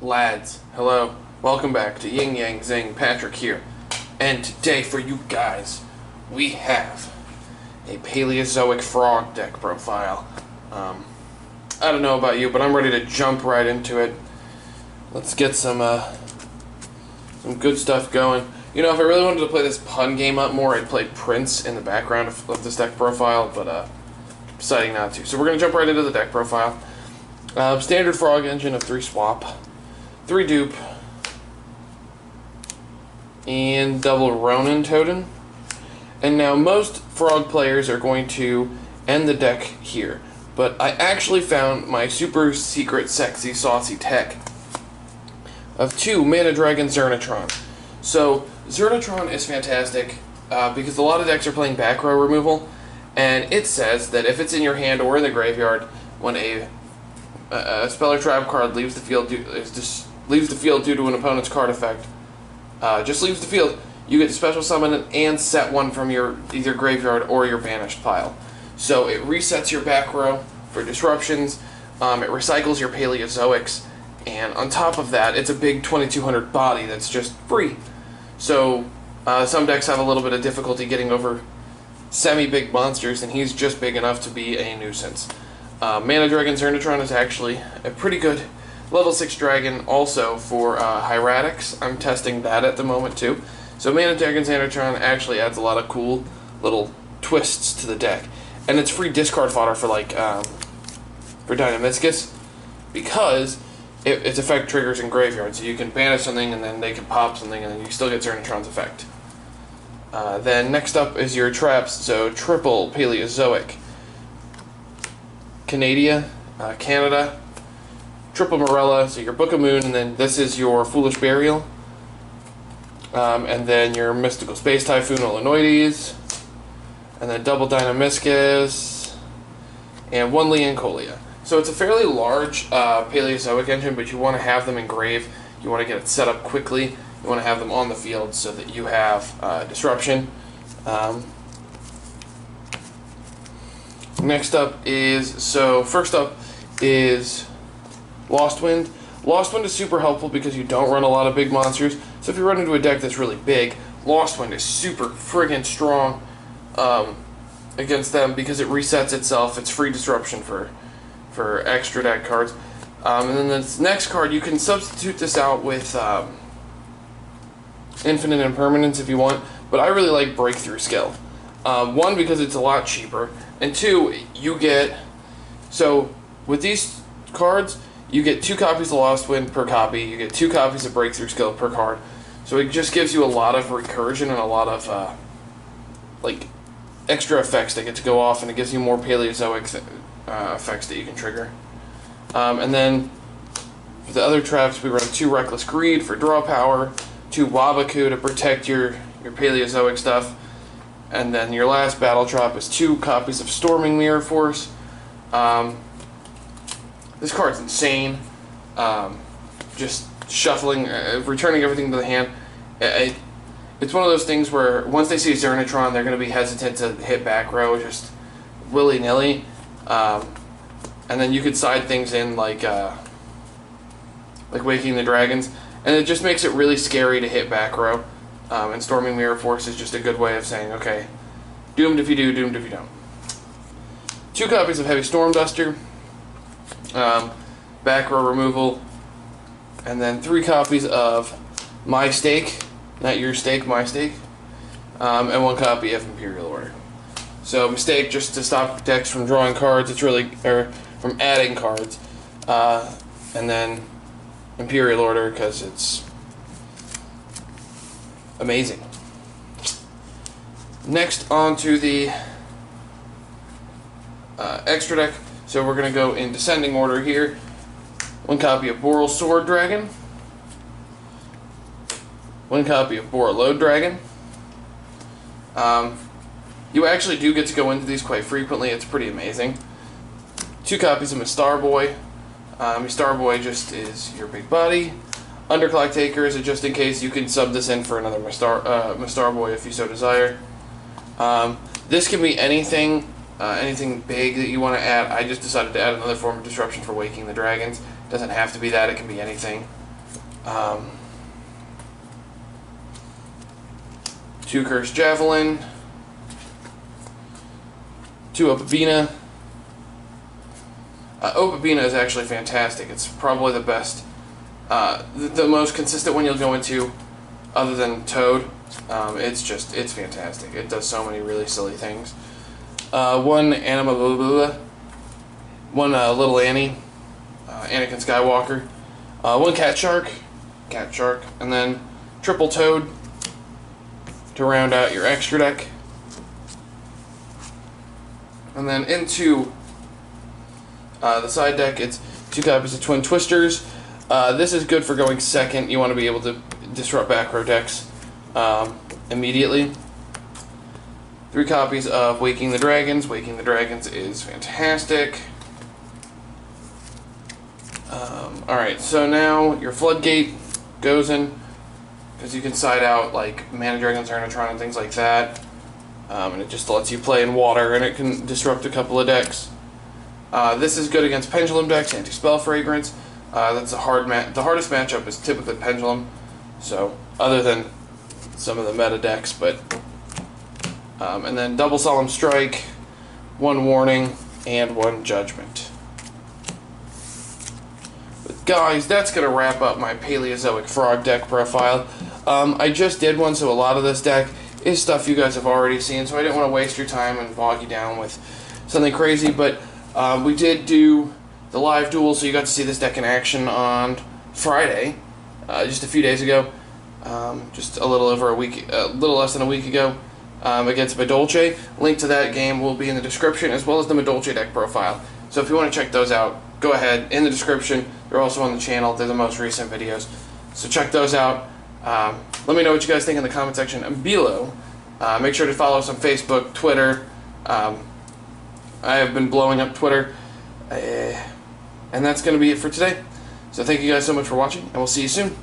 Lads, hello, welcome back to Yin Yang Zing. Patrick here, and today for you guys we have a Paleozoic frog deck profile. I don't know about you, but I'm ready to jump right into it. Let's get some good stuff going. You know, if I really wanted to play this pun game up more, I'd play Prince in the background of this deck profile, but I'm deciding not to. So we're going to jump right into the deck profile. Standard frog engine of 3 swap, 3 dupe, and double Ronin Totem. And now most frog players are going to end the deck here, but I actually found my super secret sexy saucy tech of 2 Mana Dragon Zernatron. So Zernatron is fantastic because a lot of decks are playing back row removal, and it says that if it's in your hand or in the graveyard, when a spell or trap card leaves the field due to an opponent's card effect, just leaves the field, you get to special summon it and set one from your either graveyard or your banished pile. So it resets your back row for disruptions, it recycles your Paleozoics, and on top of that, it's a big 2200 body that's just free. So some decks have a little bit of difficulty getting over semi-big monsters, and he's just big enough to be a nuisance. Mana Dragon Zernatron is actually a pretty good level 6 dragon also for Hieratics. I'm testing that at the moment too. So Mana Dragon Zernatron actually adds a lot of cool little twists to the deck. And it's free discard fodder for like for Dynamiscus, because its effect triggers in graveyard. So you can banish something and then they can pop something and then you still get Zernatron's effect. Then next up is your traps, so triple Paleozoic. Canada, triple Morella, so your Book of Moon, and then this is your Foolish Burial, and then your Mystical Space Typhoon Illinoides, and then double Dynamiscus, and 1 Leancolia. So it's a fairly large Paleozoic engine, but you want to have them engrave, you want to get it set up quickly, you want to have them on the field so that you have disruption. Next up is, so first up is Lost Wind. Lost Wind is super helpful because you don't run a lot of big monsters. So if you run into a deck that's really big, Lost Wind is super friggin' strong against them because it resets itself. It's free disruption for extra deck cards. And then this next card, you can substitute this out with Infinite Impermanence if you want, but I really like Breakthrough Skill. 1, because it's a lot cheaper, and 2, you get, so with these cards, you get 2 copies of Lost Wind per copy, you get 2 copies of Breakthrough Skill per card, so it just gives you a lot of recursion and a lot of like extra effects that get to go off, and it gives you more Paleozoic effects that you can trigger. And then for the other traps, we run 2 Reckless Greed for draw power, 2 Wabaku to protect your Paleozoic stuff, and then your last battle trap is 2 copies of Storming Mirror Force. This card's insane. Just shuffling, returning everything to the hand. It's one of those things where once they see Zernatron, they're going to be hesitant to hit back row just willy-nilly. And then you could side things in like Waking the Dragons, and it just makes it really scary to hit back row. And Storming Mirror Force is just a good way of saying, okay, doomed if you do, doomed if you don't. 2 copies of Heavy Storm Duster, back row removal, and then 3 copies of My Stake, not your stake, my stake, and 1 copy of Imperial Order. So Mistake, just to stop decks from drawing cards, it's really, or from adding cards, and then Imperial Order because it's amazing. Next, on to the extra deck. So we're going to go in descending order here. 1 copy of Boral Sword Dragon. 1 copy of Borreload Dragon. You actually do get to go into these quite frequently. It's pretty amazing. 2 copies of Mistar Boy. Mistar Boy just is your big body. Underclock Taker is just in case. You can sub this in for another Mistar Boy if you so desire. This can be anything anything big that you want to add. I just decided to add another form of disruption for Waking the Dragons. It doesn't have to be that, it can be anything. 2 Cursed Javelin, 2 Opabina. Opabina is actually fantastic. It's probably the best, the most consistent one you'll go into, other than Toad. It's fantastic. It does so many really silly things. 1 Anima, 1 Little Annie, Anakin Skywalker, 1 Cat Shark, and then triple Toad to round out your extra deck. And then into the side deck, it's 2 copies of Twin Twisters. This is good for going second. You want to be able to disrupt back row decks immediately. 3 copies of Waking the Dragons. Waking the Dragons is fantastic. Alright, so now your Floodgate goes in, because you can side out like Mana Dragon, Zernatron, and things like that. And it just lets you play in water, and it can disrupt a couple of decks. This is good against Pendulum decks, Anti-Spell Fragrance. That's the hardest matchup is typically Pendulum. So, other than some of the meta decks, but and then double Solemn Strike, 1 Warning, and 1 Judgment. But guys, that's gonna wrap up my Paleozoic Frog deck profile. I just did one, so a lot of this deck is stuff you guys have already seen, so I didn't want to waste your time and bog you down with something crazy, but we did do the live duel, so you got to see this deck in action on Friday, just a few days ago, just a little over a week, a little less than a week ago, against Madolche. Link to that game will be in the description, as well as the Madolche deck profile. So if you want to check those out, go ahead, in the description. They're also on the channel. They're the most recent videos. So check those out. Let me know what you guys think in the comment section below. Make sure to follow us on Facebook, Twitter. I have been blowing up Twitter. And that's going to be it for today. So thank you guys so much for watching, and we'll see you soon.